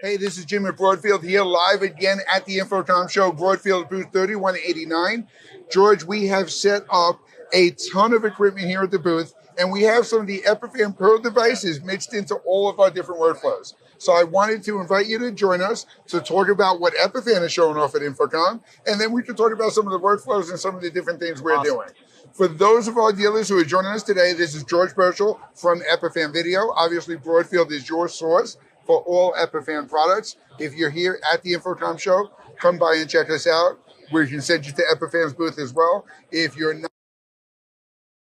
Hey, this is Jim at Broadfield here live again at the InfoComm show, Broadfield booth 3189. George, we have set up a ton of equipment here at the booth, and we have some of the Epiphan Pearl devices mixed into all of our different workflows. So I wanted to invite you to join us to talk about what Epiphan is showing off at InfoComm, and then we can talk about some of the workflows and some of the different things we're doing. For those of our dealers who are joining us today, this is George Burchell from Epiphan Video. Obviously, Broadfield is your source for all Epiphan products. If you're here at the InfoComm show, come by and check us out. We can send you to Epiphan's booth as well. If you're not,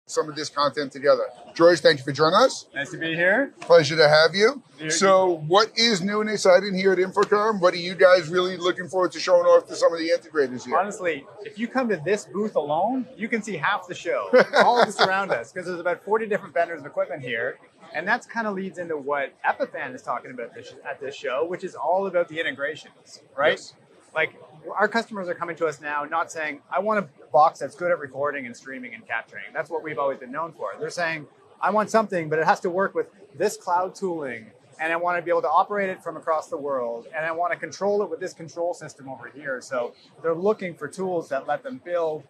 some of this content together. George, thank you for joining us. Nice to be here. Pleasure to have you. So what is new and exciting here at InfoComm? What are you guys really looking forward to showing off to some of the integrators here? Honestly, if you come to this booth alone, you can see half the show, all of this around us, because there's about 40 different vendors of equipment here. And that's kind of leads into what Epiphan is talking about at this show, which is all about the integrations, right? Yes. Like, our customers are coming to us now not saying, I want a box that's good at recording and streaming and capturing. That's what we've always been known for. They're saying, I want something, but it has to work with this cloud tooling, and I want to be able to operate it from across the world, and I want to control it with this control system over here. So they're looking for tools that let them build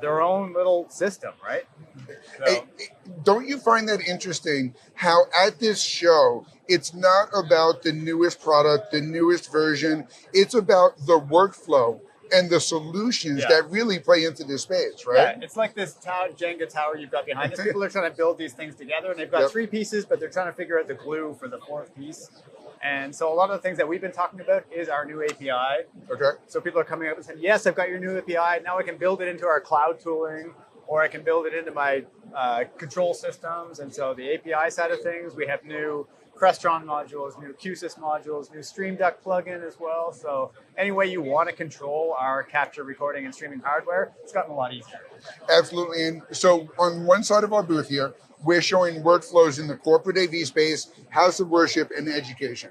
their own little system, right? So, Hey, don't you find that interesting how at this show, it's not about the newest product, the newest version, it's about the workflow and the solutions that really play into this space, right? Yeah, it's like this Jenga tower you've got behind us. People are trying to build these things together, and they've got three pieces, but they're trying to figure out the glue for the fourth piece. And so a lot of the things that we've been talking about is our new API. Okay. So people are coming up and saying, yes, I've got your new API. Now I can build it into our cloud tooling, or I can build it into my control systems. And so the API side of things, we have new Crestron modules, new QSys modules, new Stream Deck plugin as well. So any way you want to control our capture, recording, and streaming hardware, it's gotten a lot easier. Absolutely. And so on one side of our booth here, we're showing workflows in the corporate AV space, house of worship, and education.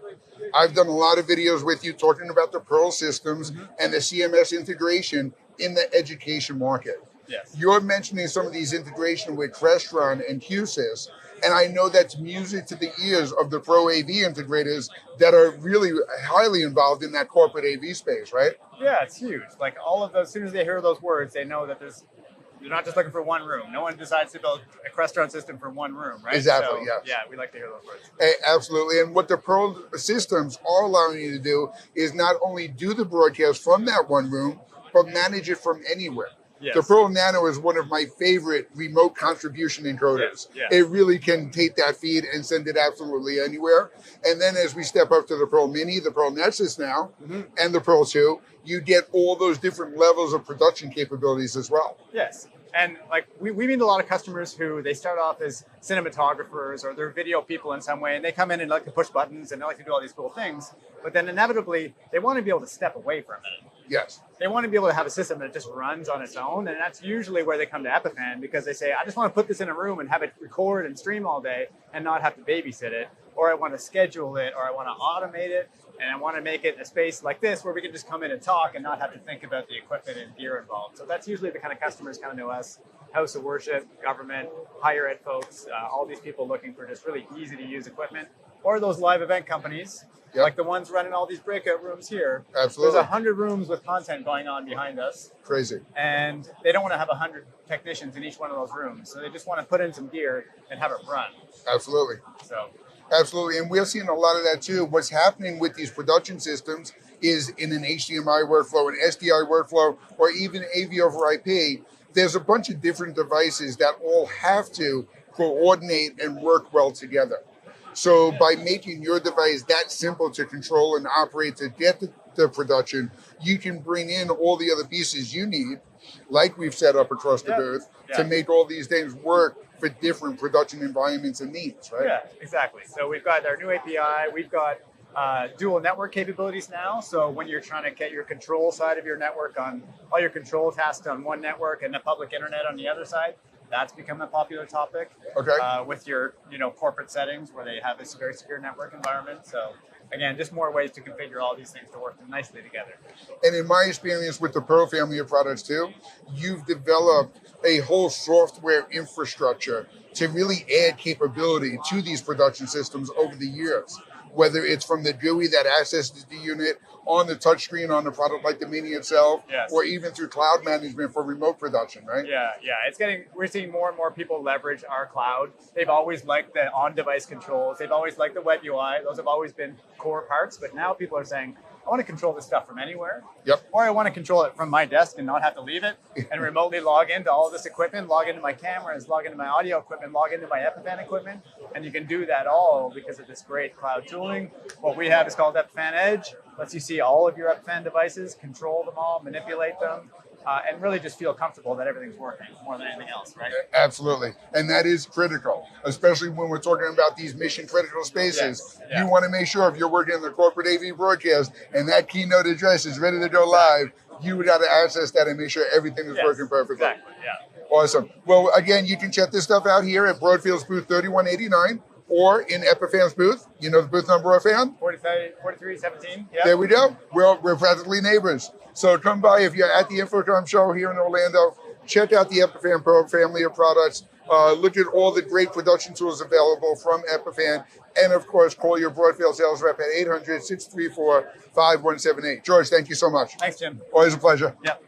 I've done a lot of videos with you talking about the Pearl systems and the CMS integration in the education market. Yes. You're mentioning some of these integration with Crestron and QSys, and I know that's music to the ears of the pro AV integrators that are really highly involved in that corporate AV space, right? Yeah, it's huge. Like all of those, as soon as they hear those words, they know that you're not just looking for one room. No one decides to build a Crestron system for one room, right? Exactly, so, yes. Yeah, we like to hear those words. Hey, absolutely. And what the Pearl systems are allowing you to do is not only do the broadcast from that one room, but manage it from anywhere. Yes. The Pearl Nano is one of my favorite remote contribution encoders. Yes. It really can take that feed and send it absolutely anywhere. And then as we step up to the Pearl Mini, the Pearl Nexus now, and the Pearl 2, you get all those different levels of production capabilities as well. Yes. And like we meet a lot of customers who they start off as cinematographers or they're video people in some way, and they come in and like to push buttons and they like to do all these cool things. But then inevitably, they want to be able to step away from it. Yes. They want to be able to have a system that just runs on its own, and that's usually where they come to Epiphan because they say, I just want to put this in a room and have it record and stream all day and not have to babysit it, or I want to schedule it, or I want to automate it, and I want to make it a space like this where we can just come in and talk and not have to think about the equipment and gear involved. So that's usually the kind of customers coming to us, house of worship, government, higher ed folks, all these people looking for just really easy to use equipment, or those live event companies. Yep. Like the ones running all these breakout rooms here. Absolutely. There's 100 rooms with content going on behind us. Crazy. And they don't want to have 100 technicians in each one of those rooms. So they just want to put in some gear and have it run. Absolutely. So. Absolutely. And we're seeing a lot of that too. What's happening with these production systems is in an HDMI workflow, an SDI workflow, or even AV over IP, there's a bunch of different devices that all have to coordinate and work well together. So by making your device that simple to control and operate to get the production, you can bring in all the other pieces you need, like we've set up across the booth, to make all these things work for different production environments and needs, right? Yeah, exactly. So we've got our new API, we've got dual network capabilities now. So when you're trying to get your control side of your network on all your control tasks on one network and the public internet on the other side, that's become a popular topic. Okay. With your corporate settings where they have this very secure network environment. So again, just more ways to configure all these things to work nicely together. And in my experience with the Pearl family of products too, you've developed a whole software infrastructure to really add capability to these production systems over the years. whether it's from the GUI that accesses the unit on the touchscreen on the product like the Mini itself, Yes. or even through cloud management for remote production, right? Yeah. We're seeing more and more people leverage our cloud. They've always liked the on-device controls. They've always liked the web UI. Those have always been core parts, but now people are saying, I want to control this stuff from anywhere. Yep. Or I want to control it from my desk and not have to leave it and remotely log into all this equipment, log into my cameras, log into my audio equipment, log into my Epiphan equipment. And you can do that all because of this great cloud tooling. What we have is called Epiphan Edge. Lets you see all of your Epiphan devices, control them all, manipulate them, and really just feel comfortable that everything's working more than anything else, right? Absolutely. And that is critical, especially when we're talking about these mission critical spaces. Yes. Yeah. You want to make sure if you're working in the corporate AV broadcast and that keynote address is ready to go live, you got to access that and make sure everything is working perfectly. Exactly, yeah. Awesome. Well, again, you can check this stuff out here at Broadfield's booth 3189 or in Epiphan's booth. You know the booth number, Epiphan? 4317. Yeah. There we go. We're practically neighbors. So come by if you're at the InfoComm show here in Orlando. Check out the Epiphan Pro family of products. Look at all the great production tools available from Epiphan. And, of course, call your Broadfield sales rep at 800-634-5178. George, thank you so much. Thanks, Jim. Always a pleasure. Yep.